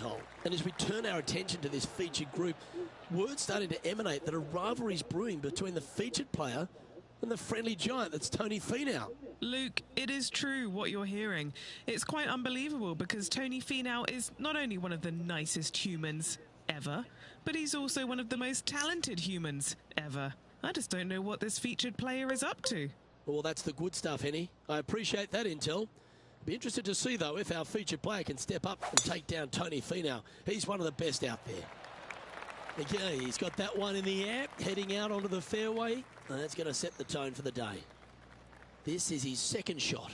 hole. And as we turn our attention to this featured group, word's starting to emanate that a rivalry's brewing between the featured player and the friendly giant that's Tony Finau. Luke, it is true what you're hearing. It's quite unbelievable because Tony Finau is not only one of the nicest humans ever, but he's also one of the most talented humans ever. I just don't know what this featured player is up to. Well, that's the good stuff, Henny. I appreciate that intel. Be interested to see, though, if our featured player can step up and take down Tony Finau. He's one of the best out there. Okay, he's got that one in the air, heading out onto the fairway, and that's going to set the tone for the day. This is his second shot.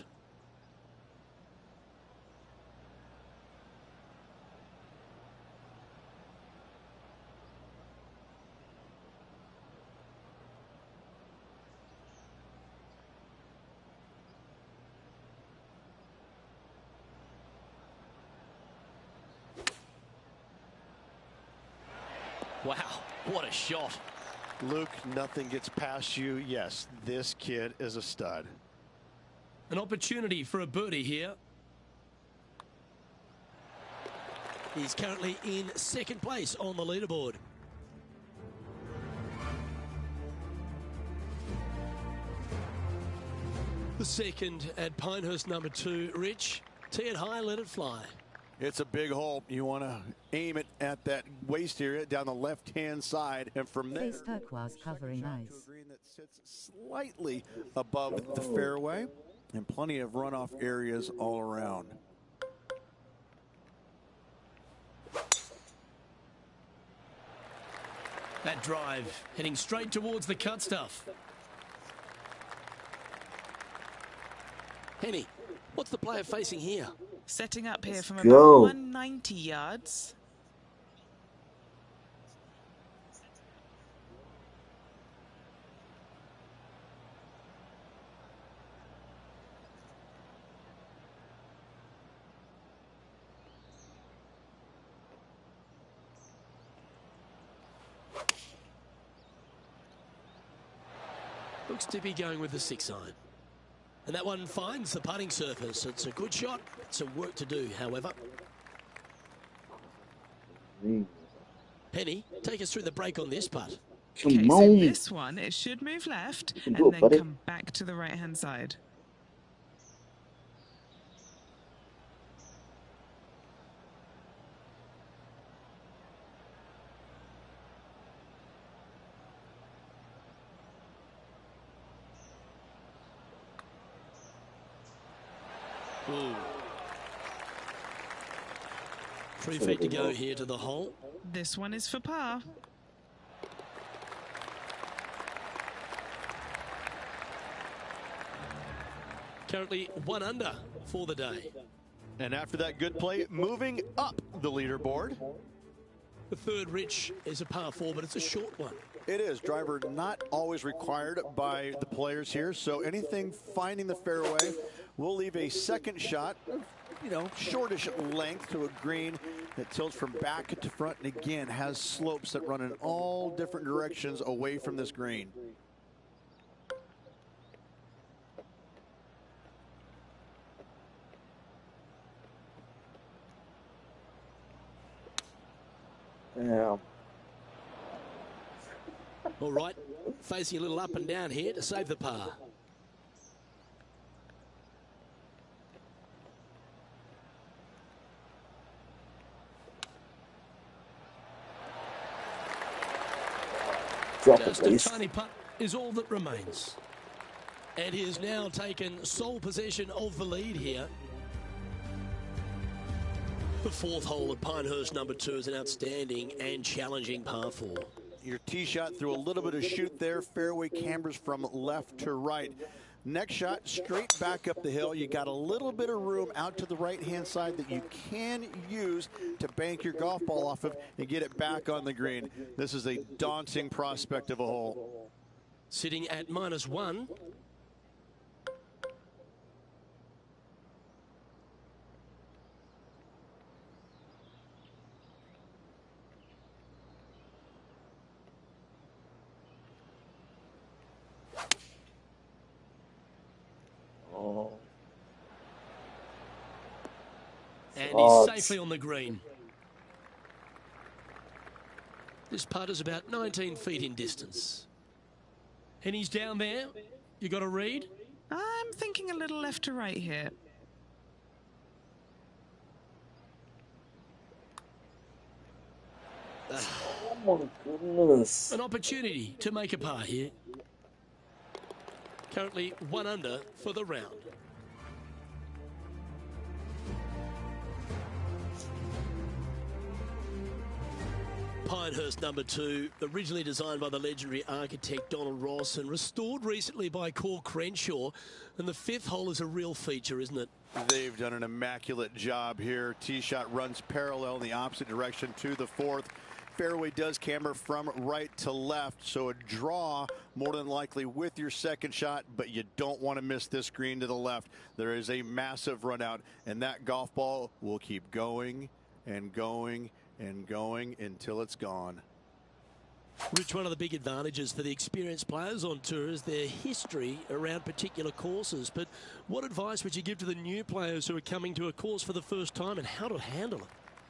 Wow, what a shot. Luke, nothing gets past you. Yes, this kid is a stud. An opportunity for a birdie here. He's currently in second place on the leaderboard. The second at Pinehurst number 2, Rich. Tee it high, let it fly. It's a big hole. You want to aim it at that waist area down the left-hand side, and from there, Face turquoise covering ice. green that sits slightly above the fairway, and plenty of runoff areas all around. That drive heading straight towards the cut stuff. Henny, what's the player facing here? Setting up here from go. about 190 yards. Looks to be going with the 6-iron. And that one finds the putting surface. It's a good shot. Some work to do, however. Penny, take us through the break on this putt. Okay, Come so on. this one, it should move left can and do it, then buddy. come back to the right-hand side. Ooh. 3 feet to go here to the hole. This one is for par. Currently 1 under for the day. And after that good play, moving up the leaderboard. The third, Rich, is a par 4, but it's a short one. It is. Driver not always required by the players here, so anything finding the fairway, we'll leave a second shot, shortish length to a green that tilts from back to front, and again has slopes that run in all different directions away from this green. Yeah. All right, facing a little up and down here to save the par. Drop it, Just a please. tiny putt is all that remains. And he has now taken sole possession of the lead here. The 4th hole at Pinehurst number 2 is an outstanding and challenging par 4. Your tee shot through a little bit of shoot there. Fairway cambers from left to right. Next shot, straight back up the hill. You got a little bit of room out to the right-hand side that you can use to bank your golf ball off of and get it back on the green. This is a daunting prospect of a hole. Sitting at -1. And he's safely on the green. This putt is about 19 feet in distance. And he's down there. You got a read? I'm thinking a little left to right here. Oh my goodness. An opportunity to make a par here. Currently 1 under for the round. Pinehurst number 2, originally designed by the legendary architect Donald Ross and restored recently by Core Crenshaw. And the 5th hole is a real feature, isn't it? They've done an immaculate job here. Tee shot runs parallel in the opposite direction to the 4th. Fairway does camber from right to left, so a draw more than likely with your second shot, but you don't want to miss this green to the left. There is a massive run out, and that golf ball will keep going and going and going until it's gone. Rich, one of the big advantages for the experienced players on tour is their history around particular courses. But what advice would you give to the new players who are coming to a course for the first time and how to handle it?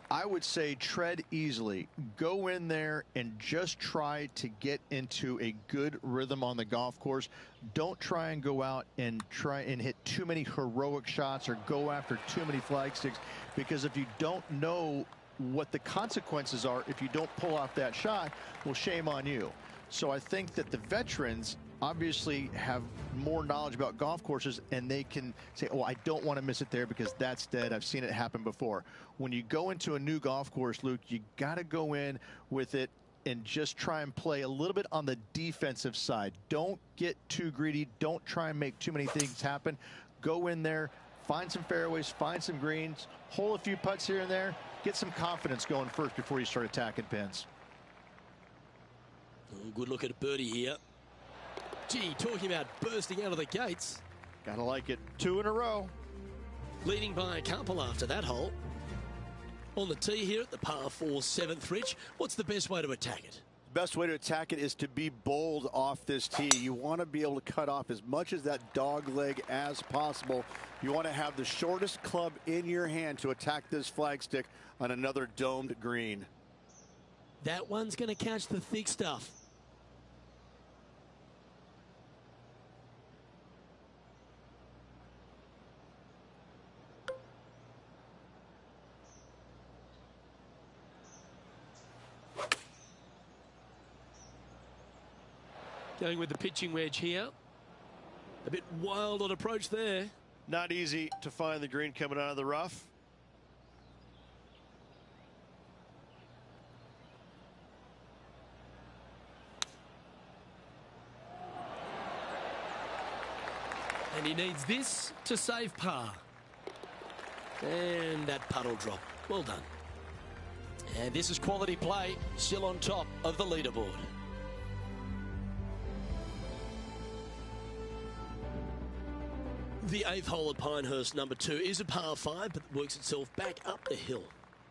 I would say tread easily. Go in there and just try to get into a good rhythm on the golf course. Don't try and go out and try and hit too many heroic shots or go after too many flag sticks, because if you don't know what the consequences are if you don't pull off that shot, well, shame on you. So I think that the veterans obviously have more knowledge about golf courses, and they can say, oh, I don't want to miss it there because that's dead. I've seen it happen before. When you go into a new golf course, Luke, you got to go in with it and just try and play a little bit on the defensive side. Don't get too greedy. Don't try and make too many things happen. Go in there, find some fairways, find some greens, hole a few putts here and there, get some confidence going first before you start attacking pins. Oh, good look at a birdie here. Gee, talking about bursting out of the gates. Gotta like it. 2 in a row. Leading by a couple after that hole. On the tee here at the par 4 7th, Rich, what's the best way to attack it? Best way to attack it is to be bold off this tee. You want to be able to cut off as much as that dog leg as possible. You want to have the shortest club in your hand to attack this flagstick on another domed green. That one's going to catch the thick stuff. Going with the pitching wedge here. A bit wild on approach there. Not easy to find the green coming out of the rough. And he needs this to save par. And that putt will drop. Well done. And this is quality play, still on top of the leaderboard. The 8th hole at Pinehurst number 2 is a par 5, but works itself back up the hill.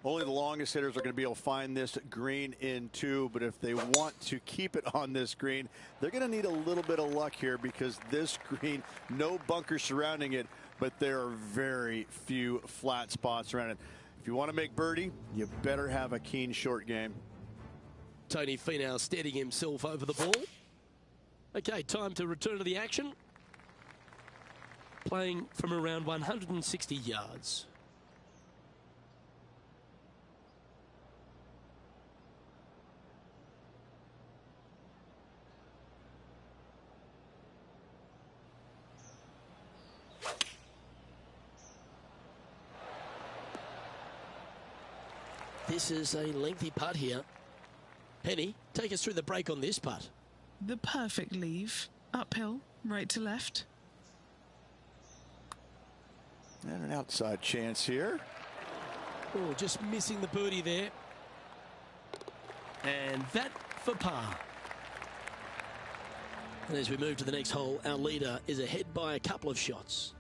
Only the longest hitters are going to be able to find this green in 2, but if they want to keep it on this green, they're going to need a little bit of luck here, because this green, no bunkers surrounding it, but there are very few flat spots around it. If you want to make birdie, you better have a keen short game. Tony Finau steadying himself over the ball. Okay, time to return to the action. Playing from around 160 yards. This is a lengthy putt here. Penny, take us through the break on this putt. The perfect leave. Uphill, right to left. And an outside chance here. Oh, just missing the birdie there. And that for par. And as we move to the next hole, our leader is ahead by a couple of shots.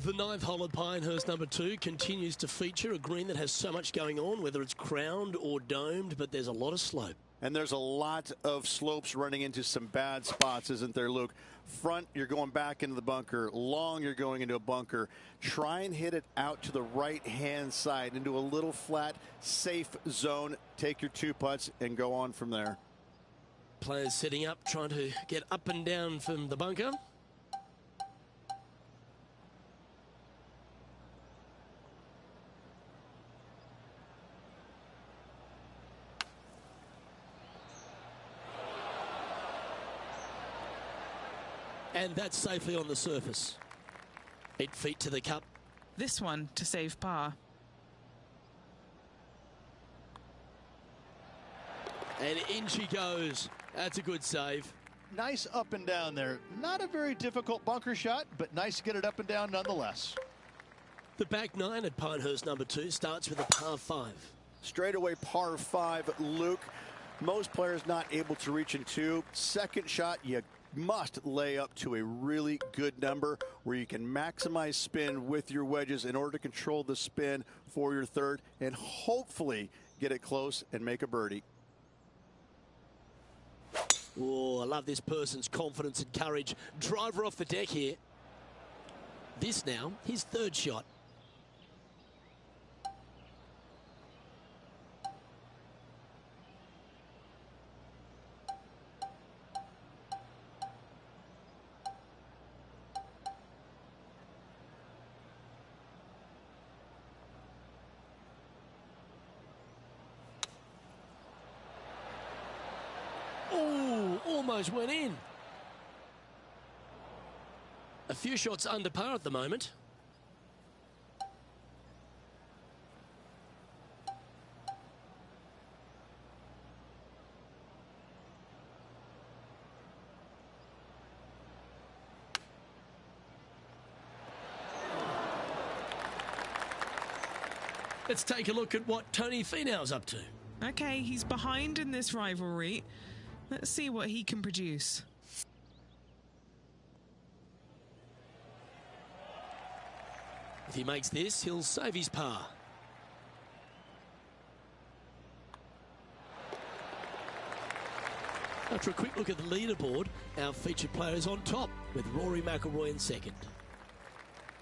The 9th hole at Pinehurst number 2 continues to feature a green that has so much going on, whether it's crowned or domed, but there's a lot of slope. And there's a lot of slopes running into some bad spots, isn't there, Luke? Front, you're going back into the bunker. Long, you're going into a bunker. Try and hit it out to the right-hand side into a little flat, safe zone. Take your 2 putts and go on from there. Players setting up, trying to get up and down from the bunker. And that's safely on the surface. 8 feet to the cup. This one to save par. And in she goes. That's a good save. Nice up and down there. Not a very difficult bunker shot, but nice to get it up and down nonetheless. The back 9 at Pinehurst number 2 starts with a par 5. Straightaway par 5, Luke. Most players not able to reach in 2. Second shot, you must lay up to a really good number where you can maximize spin with your wedges in order to control the spin for your third and hopefully get it close and make a birdie. Oh, I love this person's confidence and courage. Driver off the deck here. This now, his third shot. Oh, almost went in. A few shots under par at the moment. Let's take a look at what Tony Finau's up to. Okay, he's behind in this rivalry. Let's see what he can produce. If he makes this, he'll save his par. After a quick look at the leaderboard, our featured player is on top with Rory McIlroy in second.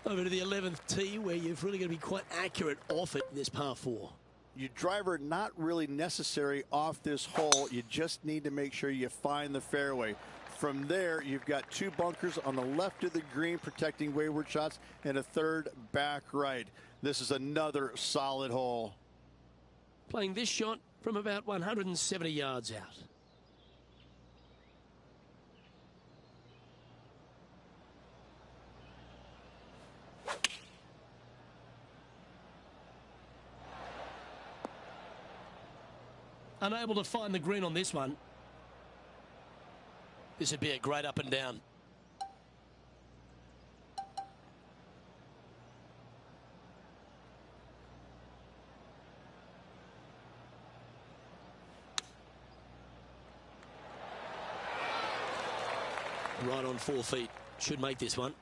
Over to the 11th tee, where you've really got to be quite accurate off it in this par 4. Your driver not really necessary off this hole. You just need to make sure you find the fairway. From there, you've got 2 bunkers on the left of the green protecting wayward shots and a third back right. This is another solid hole. Playing this shot from about 170 yards out. Unable to find the green on this one. This would be a great up and down. Right on 4 feet. Should make this one.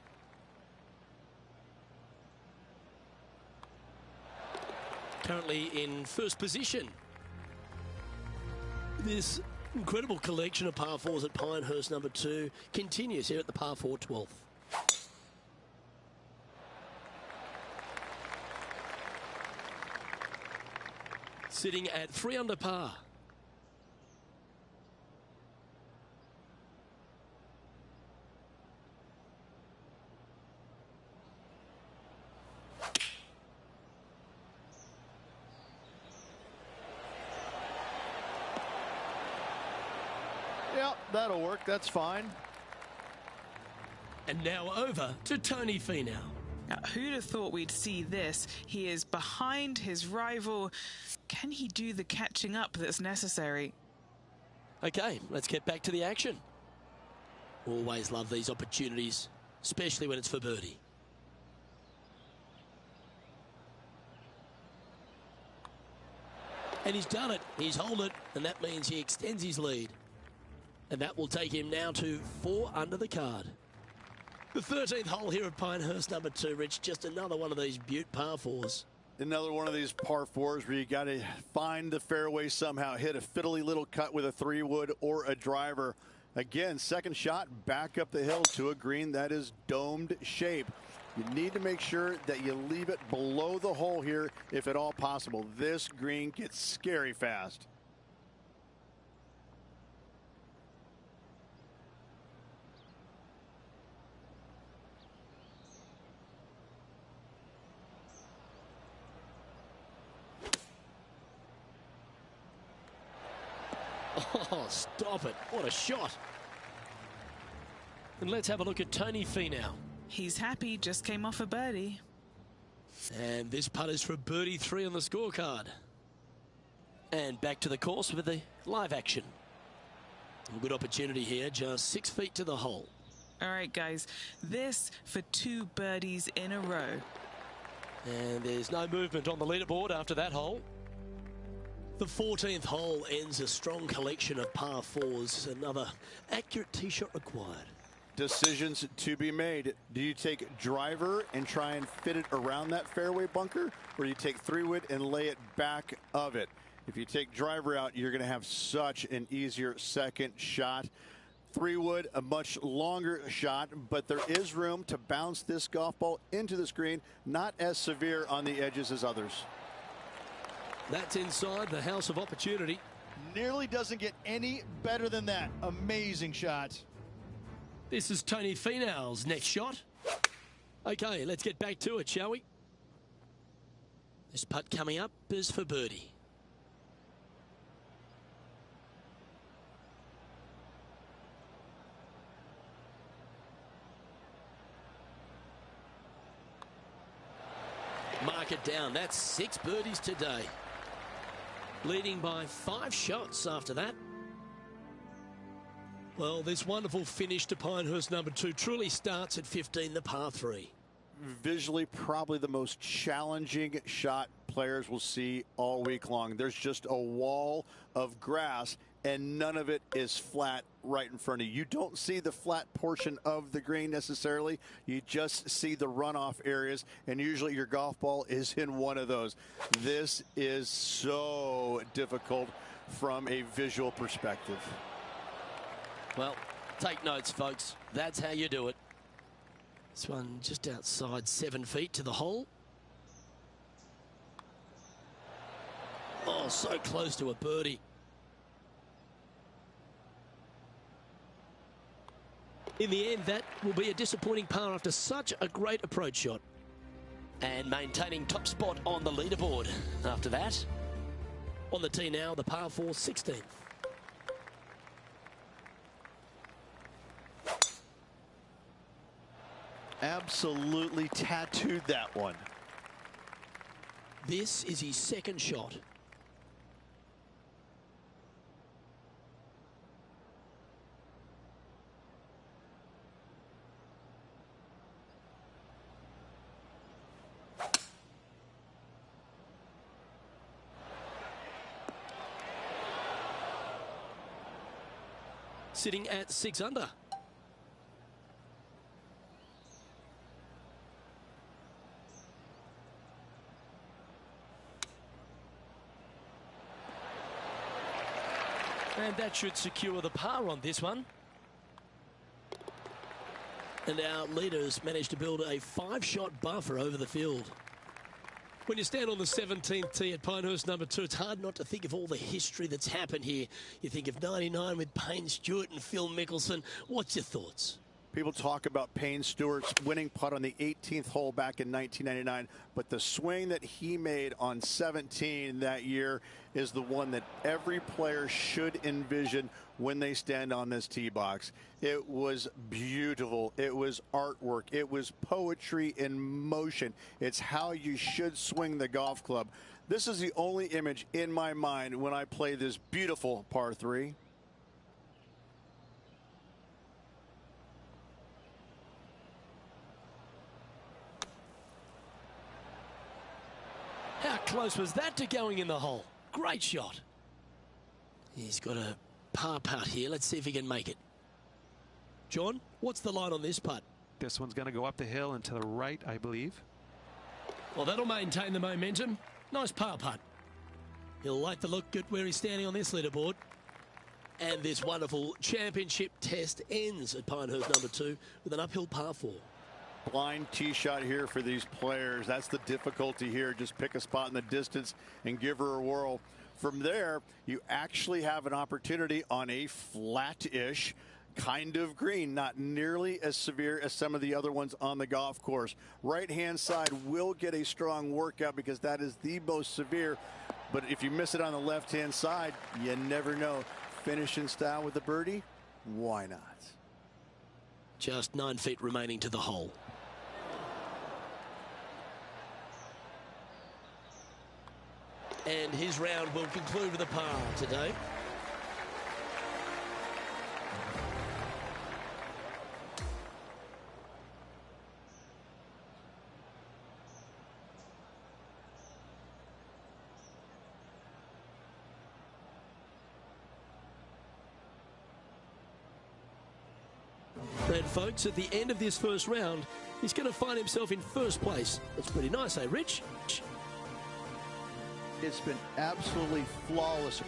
Currently in first position. This incredible collection of par 4s at Pinehurst number 2 continues here at the par 4 12th. Sitting at 3 under par. Yeah, that'll work. That's fine. And now over to Tony Finau. Now, who'd have thought we'd see this? He is behind his rival. Can he do the catching up that's necessary? Okay, let's get back to the action. Always love these opportunities, especially when it's for birdie. And he's done it. He's held it, and that means he extends his lead. And that will take him now to 4 under the card. The 13th hole here at Pinehurst number 2, Rich. Just another one of these beaut par 4s. Another one of these par 4s where you got to find the fairway somehow. Hit a fiddly little cut with a 3-wood or a driver. Again, second shot back up the hill to a green that is domed shape. You need to make sure that you leave it below the hole here if at all possible. This green gets scary fast. Oh, stop it. What a shot. And let's have a look at Tony Finau. He's happy, just came off a birdie. And this putt is for birdie 3 on the scorecard. And back to the course with the live action. A good opportunity here, just 6 feet to the hole. All right, guys, this for 2 birdies in a row. And there's no movement on the leaderboard after that hole. The 14th hole ends a strong collection of par 4s. Another accurate tee shot required. Decisions to be made. Do you take driver and try and fit it around that fairway bunker, or you take 3-wood and lay it back of it? If you take driver out, you're going to have such an easier second shot. 3-wood, a much longer shot, but there is room to bounce this golf ball into the screen, not as severe on the edges as others. That's inside the house of opportunity. Nearly doesn't get any better than that. Amazing shot. This is Tony Finau's next shot. Okay, let's get back to it, shall we? This putt coming up is for birdie. Mark it down. That's 6 birdies today. Leading by 5 shots after that. Well, this wonderful finish to Pinehurst number 2 truly starts at 15, the par 3. Visually, probably the most challenging shot players will see all week long. There's just a wall of grass, and none of it is flat right in front of you. You don't see the flat portion of the green necessarily. You just see the runoff areas, and usually your golf ball is in one of those. This is so difficult from a visual perspective. Well, take notes, folks. That's how you do it. This one just outside 7 feet to the hole. Oh, so close to a birdie. In the end, that will be a disappointing par after such a great approach shot. And maintaining top spot on the leaderboard after that. On the tee now, the par 4 16th. Absolutely tattooed that one. This is his second shot. Sitting at 6 under. And that should secure the par on this one. And our leaders managed to build a 5-shot buffer over the field. When you stand on the 17th tee at Pinehurst number 2, it's hard not to think of all the history that's happened here. You think of 99 with Payne Stewart and Phil Mickelson. What's your thoughts? People talk about Payne Stewart's winning putt on the 18th hole back in 1999, but the swing that he made on 17 that year is the one that every player should envision when they stand on this tee box. It was beautiful. It was artwork. It was poetry in motion. It's how you should swing the golf club. This is the only image in my mind when I play this beautiful par 3. How close was that to going in the hole? Great shot. He's got a par putt here. Let's see if he can make it. John, what's the line on this putt? This one's going to go up the hill and to the right, I believe. Well, that'll maintain the momentum. Nice par putt. He'll like the look at where he's standing on this leaderboard. And this wonderful championship test ends at Pinehurst #2 with an uphill par 4. Blind tee shot here for these players. That's the difficulty here. Just pick a spot in the distance and give her a whirl. From there, you actually have an opportunity on a flat-ish kind of green, not nearly as severe as some of the other ones on the golf course. Right-hand side will get a strong workout because that is the most severe. But if you miss it on the left-hand side, you never know. Finish in style with the birdie? Why not? Just 9 feet remaining to the hole. And his round will conclude with a par today. And folks, at the end of this first round, he's going to find himself in first place. That's pretty nice, eh, Rich? It's been absolutely flawless.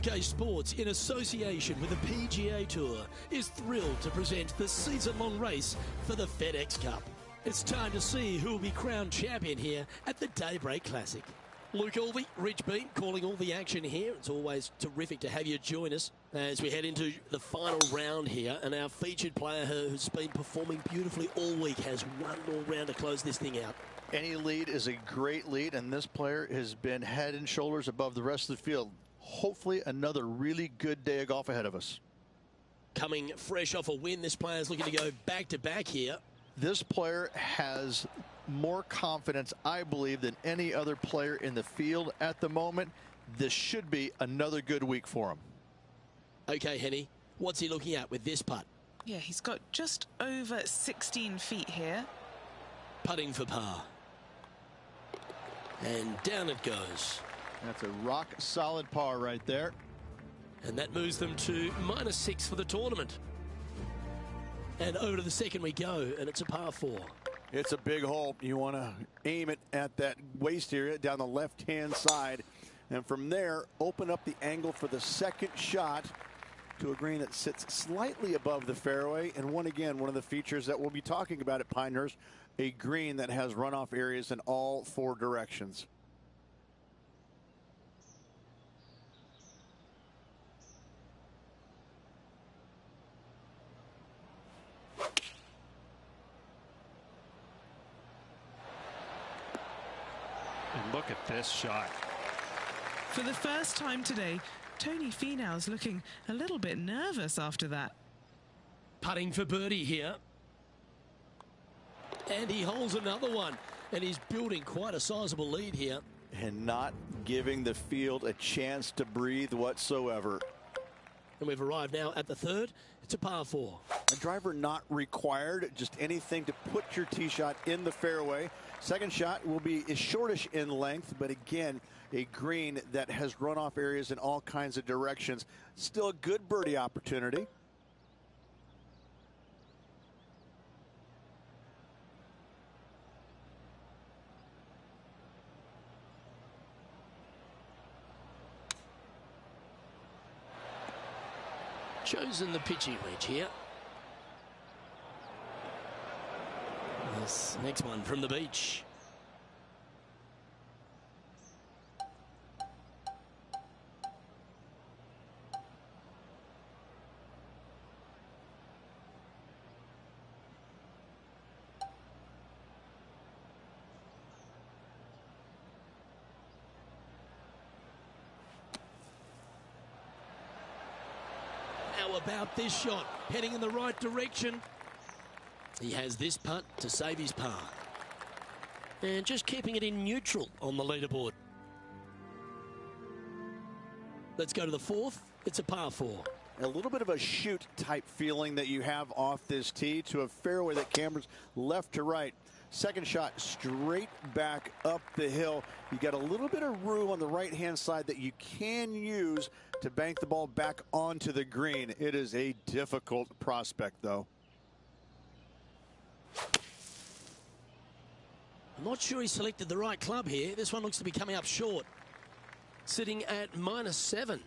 Pga Sports, in association with the Pga Tour, is thrilled to present the season-long race for the FedEx Cup. It's time to see who will be crowned champion here at the Daybreak Classic. Luke Elvey, Rich Beam, calling all the action here. It's always terrific to have you join us as we head into the final round here. And our featured player who's been performing beautifully all week has one more round to close this thing out. Any lead is a great lead, and this player has been head and shoulders above the rest of the field. Hopefully another really good day of golf ahead of us. Coming fresh off a win, this player is looking to go back-to-back here. This player has more confidence, I believe, than any other player in the field at the moment. This should be another good week for him. Okay, Henny, what's he looking at with this putt? Yeah, he's got just over 16 feet here. Putting for par. And down it goes. That's a rock-solid par right there. And that moves them to -6 for the tournament. And over to the second we go, and it's a par 4. It's a big hole. You want to aim it at that waist area down the left-hand side. And from there, open up the angle for the second shot to a green that sits slightly above the fairway. And one of the features that we'll be talking about at Pinehurst, a green that has runoff areas in all 4 directions. And look at this shot. For the first time today, Tony Finau's looking a little bit nervous after that. Putting for birdie here. And he holds another one. And he's building quite a sizable lead here. And not giving the field a chance to breathe whatsoever. And we've arrived now at the third. It's a par 4. A driver not required, just anything to put your tee shot in the fairway. Second shot will be shortish in length, but again, a green that has runoff areas in all kinds of directions. Still a good birdie opportunity. Chosen the pitching wedge here. This next one from the beach. How about this shot? Heading in the right direction. He has this putt to save his par. And just keeping it in neutral on the leaderboard. Let's go to the fourth. It's a par 4. A little bit of a shoot type feeling that you have off this tee to a fairway that cambers left to right. Second shot straight back up the hill. You got a little bit of room on the right hand side that you can use to bank the ball back onto the green. It is a difficult prospect though. I'm not sure he selected the right club here. This one looks to be coming up short. Sitting at -7.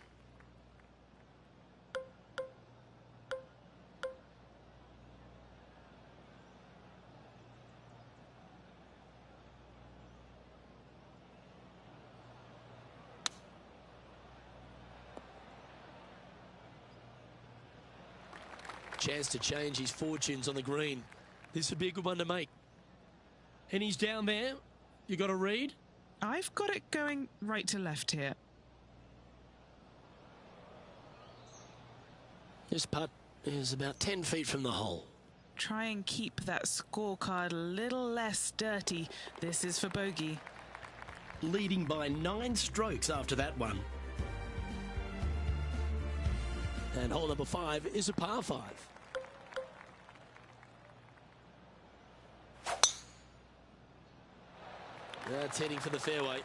Chance to change his fortunes on the green. This would be a good one to make. And he's down there. You got a read? I've got it going right to left here. This putt is about 10 feet from the hole. Try and keep that scorecard a little less dirty. This is for bogey. Leading by 9 strokes after that one. And hole number 5 is a par 5. That's heading for the fairway.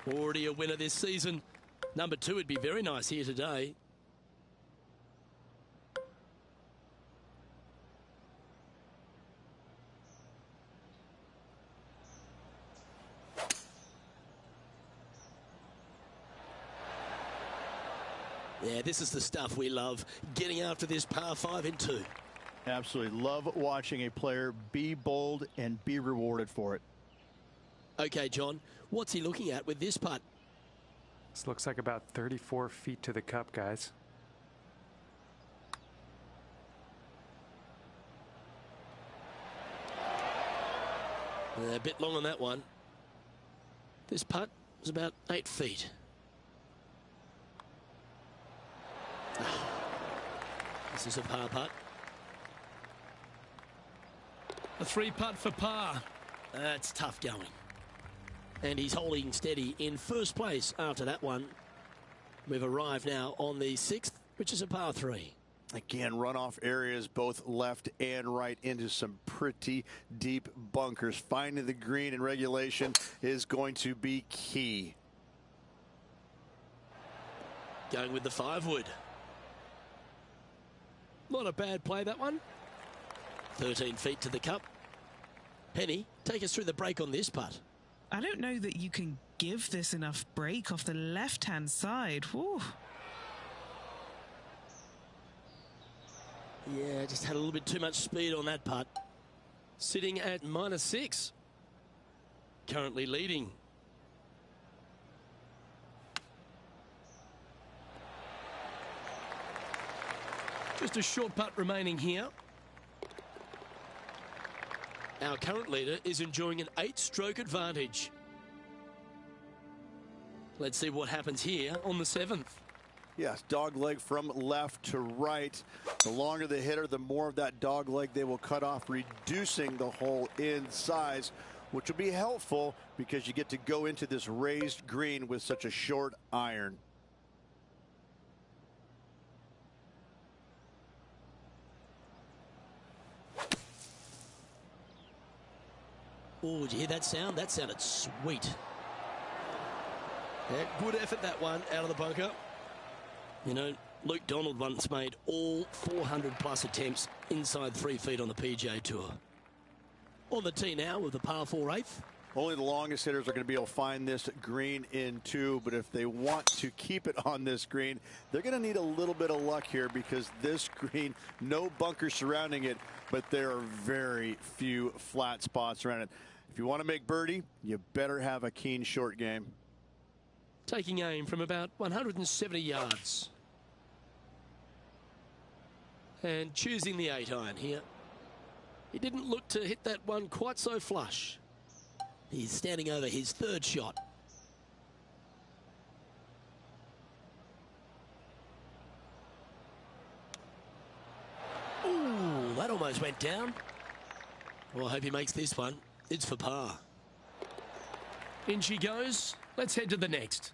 Already a winner this season. Number 2 would be very nice here today. Yeah, this is the stuff we love. Getting after this par 5 in 2. Absolutely love watching a player be bold and be rewarded for it. Okay, John, what's he looking at with this putt? This looks like about 34 feet to the cup, guys. A bit long on that one. This putt was about 8 feet. This is a par putt. A 3 putt for par. That's tough going. And he's holding steady in first place after that one. We've arrived now on the 6th, which is a par 3. Again, runoff areas both left and right into some pretty deep bunkers. Finding the green in regulation is going to be key. Going with the 5 wood. Not a bad play, that one. 13 feet to the cup. Penny, take us through the break on this putt. I don't know that you can give this enough break off the left-hand side. Whew. Yeah, just had a little bit too much speed on that putt. Sitting at -6. Currently leading. Just a short putt remaining here. Our current leader is enjoying an 8-stroke advantage. Let's see what happens here on the 7th. Yes, dog leg from left to right. The longer the hitter, the more of that dog leg they will cut off, reducing the hole in size, which will be helpful because you get to go into this raised green with such a short iron. Oh, did you hear that sound? That sounded sweet. Yeah, good effort, that one, out of the bunker. You know, Luke Donald once made all 400-plus attempts inside 3 feet on the PGA Tour. On the tee now with the par 4 8th. Only the longest hitters are going to be able to find this green in 2, but if they want to keep it on this green, they're going to need a little bit of luck here, because this green, no bunkers surrounding it, but there are very few flat spots around it. If you want to make birdie, you better have a keen short game. Taking aim from about 170 yards. And choosing the 8-iron here. He didn't look to hit that one quite so flush. He's standing over his 3rd shot. Ooh, that almost went down. Well, I hope he makes this one. It's for par. In she goes. Let's head to the next.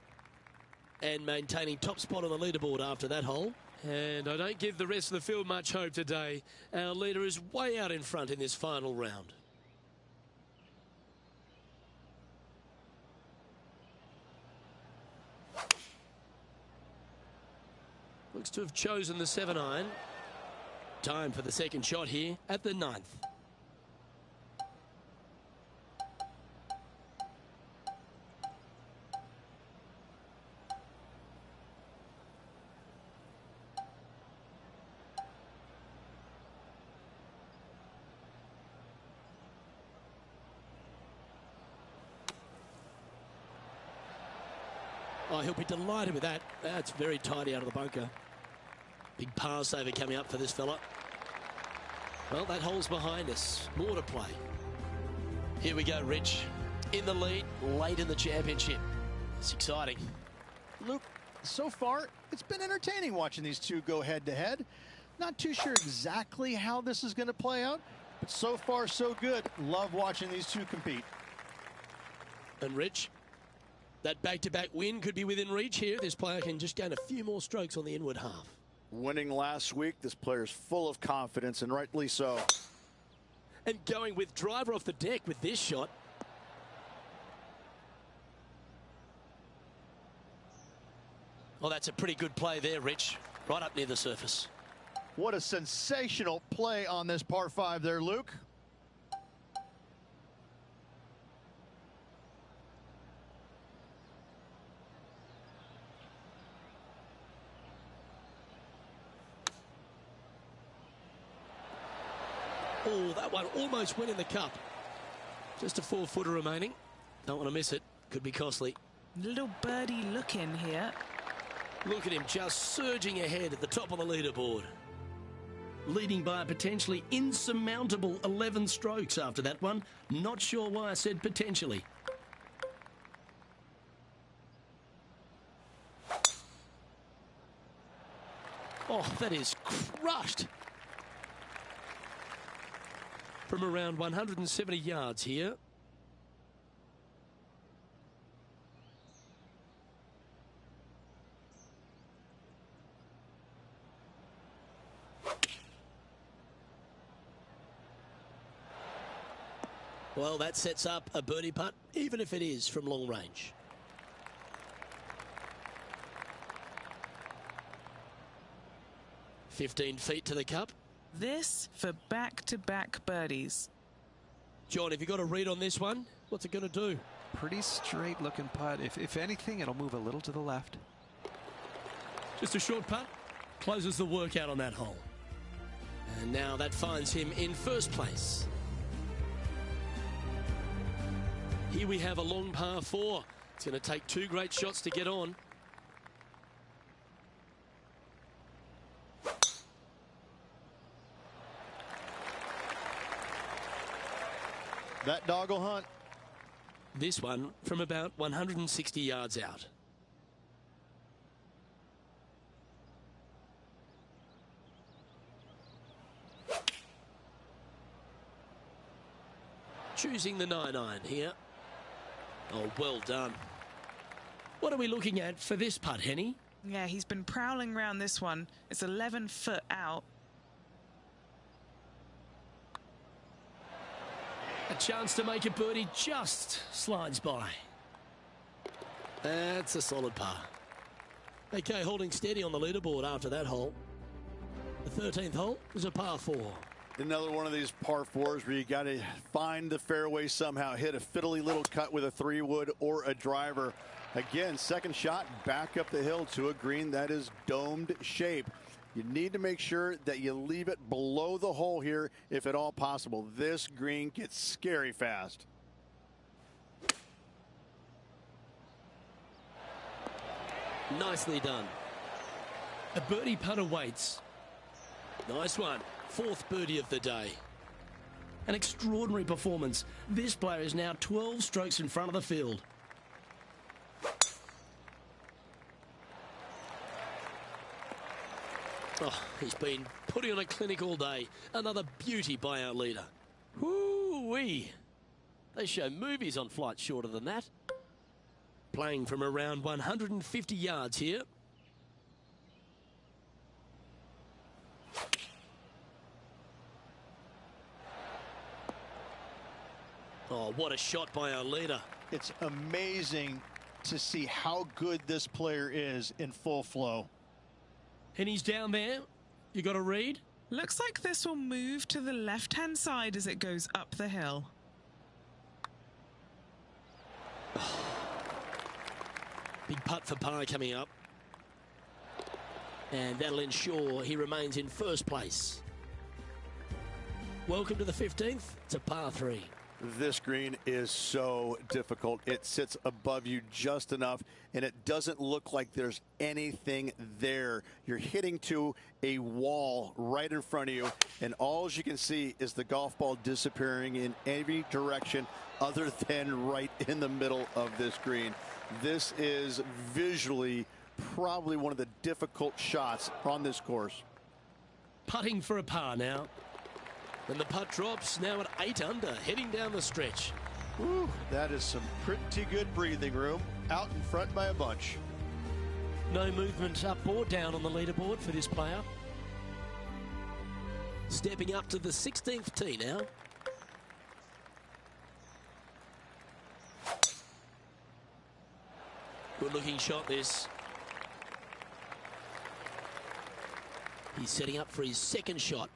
And maintaining top spot on the leaderboard after that hole. And I don't give the rest of the field much hope today. Our leader is way out in front in this final round. Looks to have chosen the 7-iron. Time for the second shot here at the 9th. Oh, he'll be delighted with that. That's very tidy out of the bunker. Big par saver coming up for this fella. Well, that hole's behind us. More to play. Here we go, Rich. In the lead, late in the championship. It's exciting. Luke, so far, it's been entertaining watching these two go head-to-head. Not too sure exactly how this is going to play out, but so far, so good. Love watching these two compete. And Rich, that back-to-back win could be within reach here. This player can just gain a few more strokes on the inward half. Winning last week, this player's full of confidence, and rightly so. And going with driver off the deck with this shot. Well, that's a pretty good play there, Rich. Right up near the surface. What a sensational play on this par 5 there, Luke. Oh, that one almost went in the cup. Just a 4-footer remaining. Don't want to miss it. Could be costly. Little birdie look in here. Look at him just surging ahead at the top of the leaderboard. Leading by a potentially insurmountable 11 strokes after that one. Not sure why I said potentially. Oh, that is crushed. From around 170 yards here. Well, that sets up a birdie putt, even if it is from long range. $15 feet to the cup. This for back-to-back birdies. John, have you got a read on this one? What's it going to do? Pretty straight looking putt. If anything, it'll move a little to the left. Just a short putt. Closes the workout on that hole. And now that finds him in first place. Here we have a long par 4. It's going to take 2 great shots to get on. That dog will hunt. This one from about 160 yards out. Choosing the 9-iron here. Oh, well done. What are we looking at for this putt, Henny? Yeah, he's been prowling around this one. It's 11 foot out. A chance to make a birdie just slides by. That's a solid par. Okay, holding steady on the leaderboard after that hole. The 13th hole is a par 4. Another one of these par fours where you got to find the fairway somehow, hit a fiddly little cut with a 3-wood or a driver. Again, second shot back up the hill to a green that is domed shape. You need to make sure that you leave it below the hole here if at all possible. This green gets scary fast. Nicely done. A birdie putt awaits. Nice one. Fourth birdie of the day. An extraordinary performance. This player is now 12 strokes in front of the field. Oh, he's been putting on a clinic all day. Another beauty by our leader. Whoo-wee. They show movies on flights shorter than that. Playing from around 150 yards here. Oh, what a shot by our leader. It's amazing to see how good this player is in full flow. And he's down there. You got a read? Looks like this will move to the left-hand side as it goes up the hill. Big putt for par coming up. And that'll ensure he remains in first place. Welcome to the 15th. It's a par 3. This green is so difficult. It sits above you just enough, and it doesn't look like there's anything there. You're hitting to a wall right in front of you, and all you can see is the golf ball disappearing in every direction other than right in the middle of this green. This is visually probably one of the difficult shots on this course. Putting for a par now. And the putt drops now at 8 under, heading down the stretch. Whew, that is some pretty good breathing room. Out in front by a bunch. No movement up or down on the leaderboard for this player. Stepping up to the 16th tee now. Good looking shot this. He's setting up for his second shot.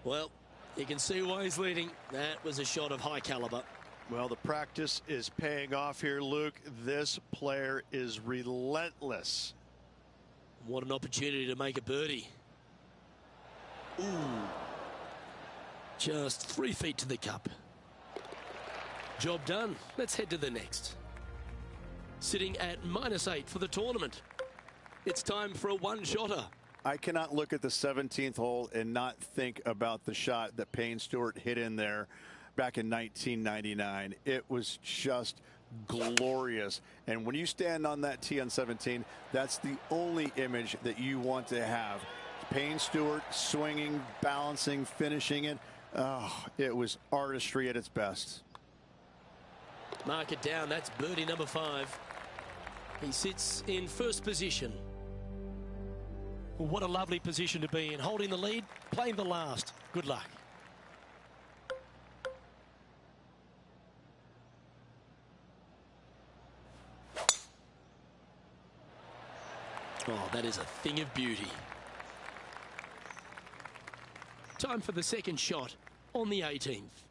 Well, you can see why he's leading. That was a shot of high caliber. Well, the practice is paying off here, Luke. This player is relentless. What an opportunity to make a birdie. Ooh. Just 3 feet to the cup. Job done. Let's head to the next. Sitting at -8 for the tournament. It's time for a one-shotter. I cannot look at the 17th hole and not think about the shot that Payne Stewart hit in there back in 1999. It was just glorious. And when you stand on that tee on 17, that's the only image that you want to have. Payne Stewart swinging, balancing, finishing it. Oh, it was artistry at its best. Mark it down. That's birdie number 5. He sits in first position. What a lovely position to be in. Holding the lead, playing the last. Good luck. Oh, that is a thing of beauty. Time for the second shot on the 18th.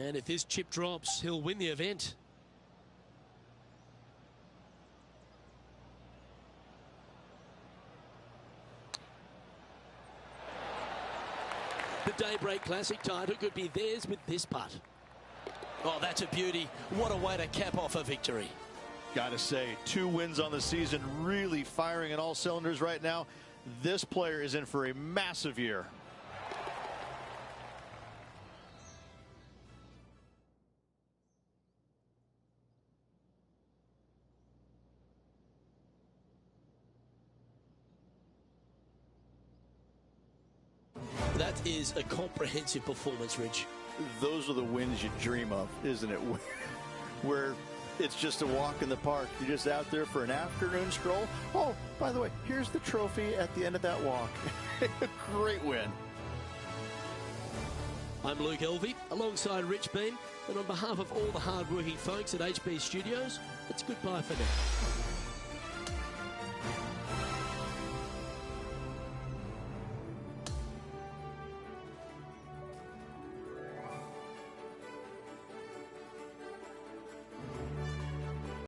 And if this chip drops, he'll win the event. The Daybreak Classic title could be theirs with this putt. Oh, that's a beauty. What a way to cap off a victory. Gotta say, 2 wins on the season, really firing on all cylinders right now. This player is in for a massive year. That is a comprehensive performance, Rich. Those are the wins you dream of, isn't it? Where it's just a walk in the park. You're just out there for an afternoon stroll. Oh, by the way, here's the trophy at the end of that walk. Great win. I'm Luke Elvey, alongside Rich Bean, and on behalf of all the hard-working folks at HB Studios, it's goodbye for now.